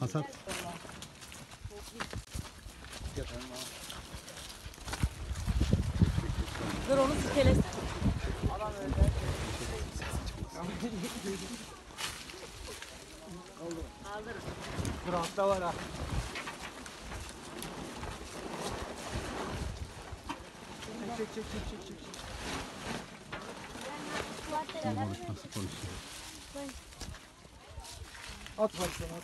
Hasat. Dur onu sikelesin. Kaldırın. Dur altta var ha. Çek. Balık nasıl konuşuyor? At başına at.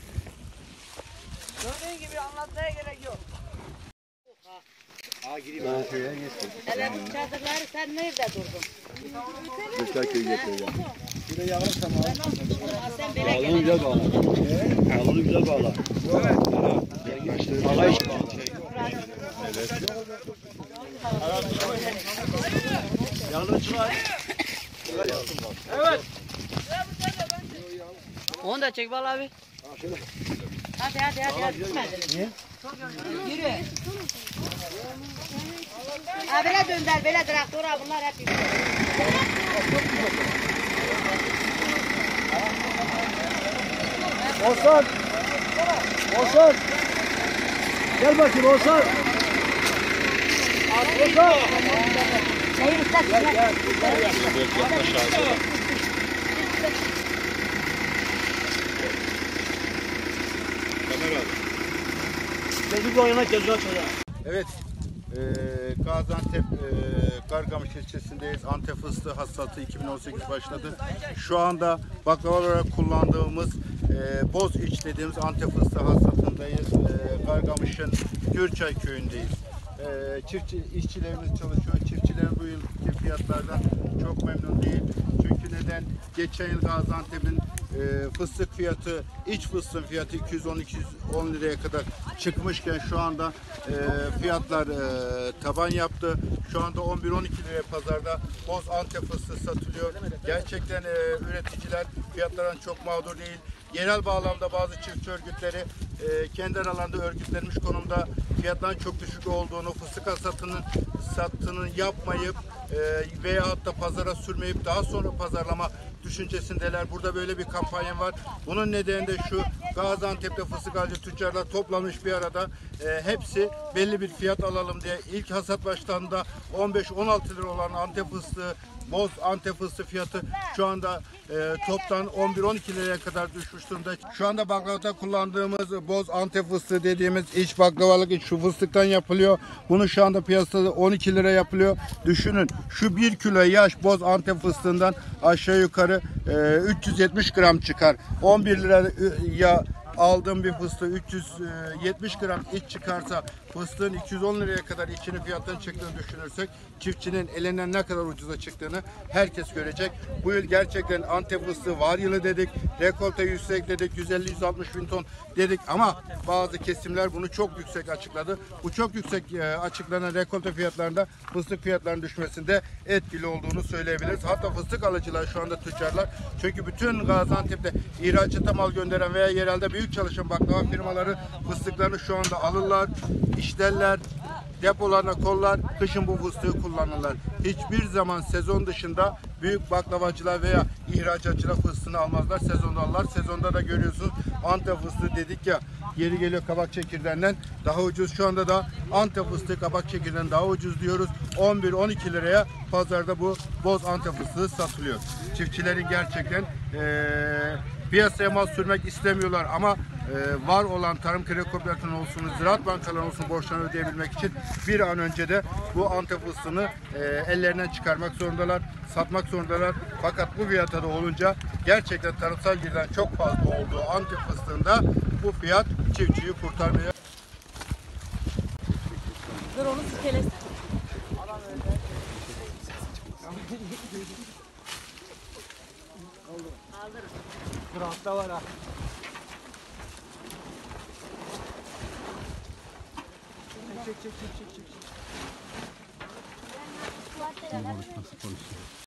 Gördüğün gibi anlatmaya gerek yok. Evet bu çadırları sen nerede durdun? Köy getiriyor. Bir de yağlırsam al. Sen böyle gel. Balonu güzel bağla. Balonu güzel bağla. Bağla işte. Yanına çıkar. Evet. Onu da çek bal abi. Hadi. Niye? Yürü. Ha böyle dönder, böyle traktör ha bunlar hep yürü. Oğuzhan. Gel bakayım Oğuzhan. Oğuzhan. Neyi istersin? Gel. Çocuk oyuna gözü açacak. Evet, Gaziantep Kargamış ilçesindeyiz. Antep fıstığı hasatı 2018 başladı. Şu anda baklava olarak kullandığımız boz iç dediğimiz Antep fıstığı hasatındayız. Kargamış'ın Gürçay köyündeyiz. Çiftçi işçilerimiz çalışıyor. Çiftçiler bu yılki fiyatlardan çok memnun değil. Çünkü neden? Geçen yıl Gaziantep'in fıstık fiyatı, iç fıstığın fiyatı 210 liraya kadar çıkmışken şu anda fiyatlar taban yaptı. Şu anda 11-12 liraya pazarda boz Antep fıstığı satılıyor. Gerçekten üreticiler fiyatlardan çok mağdur değil. Yerel bağlamda bazı çiftçi örgütleri kendi aralarında örgütlenmiş konumda fiyatların çok düşük olduğunu, fıstık hasatının yapmayıp veyahut da pazara sürmeyip daha sonra pazarlama düşüncesindeler. Burada böyle bir kampanya var. Bunun nedeni de şu: Gaziantep'te fıstık alıcı tüccarlar toplanmış bir arada. Hepsi belli bir fiyat alalım diye. İlk hasat başlarında 15-16 lira olan Antep fıstığı, boz Antep fıstığı fiyatı şu anda toptan 11-12 liraya kadar düşmüş durumda. Şu anda baklavada kullandığımız boz Antep fıstığı dediğimiz iç baklavalık iç şu fıstıktan yapılıyor. Bunu şu anda piyasada 12 lira yapılıyor. Düşünün, şu 1 kilo yaş boz Antep fıstığından aşağı yukarı 370 gram çıkar. 11 liraya aldığım bir fıstığı 370 gram iç çıkarsa, fıstığın 210 liraya kadar içinin fiyatının çıktığını düşünürsek, çiftçinin elinden ne kadar ucuza çıktığını herkes görecek. Bu yıl gerçekten Antep fıstığı var yılı dedik, rekolte yüksek dedik, 150-160 bin ton dedik ama bazı kesimler bunu çok yüksek açıkladı. Bu çok yüksek açıklanan rekolte fiyatlarında fıstık fiyatlarının düşmesinde etkili olduğunu söyleyebiliriz. Hatta fıstık alıcılar şu anda tüccarlar, çünkü bütün Gaziantep'te ihracata mal gönderen veya yerelde büyük çalışan baklava firmaları fıstıklarını şu anda alırlar, işlerler, depolarına kollar, kışın bu fıstığı kullanırlar. Hiçbir zaman sezon dışında büyük baklavacılar veya ihracatçılar fıstığını almazlar. Sezonda alırlar. Sezonda da görüyorsunuz Antep fıstığı dedik ya, yeri geliyor kabak çekirdeğinden daha ucuz. Şu anda da Antep fıstığı kabak çekirdeğinden daha ucuz diyoruz. 11-12 liraya pazarda bu boz Antep fıstığı satılıyor. Çiftçilerin gerçekten piyasaya mal sürmek istemiyorlar ama var olan tarım kredi kooperatifinin olsun, ziraat bankalarının olsun borçlarını ödeyebilmek için bir an önce de bu Antep fıstığını ellerinden çıkarmak zorundalar, satmak zorundalar. Fakat bu fiyata da olunca gerçekten tarımsal girden çok fazla olduğu Antep fıstığında bu fiyat çiftçiyi kurtarmıyor. Dur onu sikelesin. Kaldırın. Dur altta var ha. Çek. Balık nasıl konuşuyor?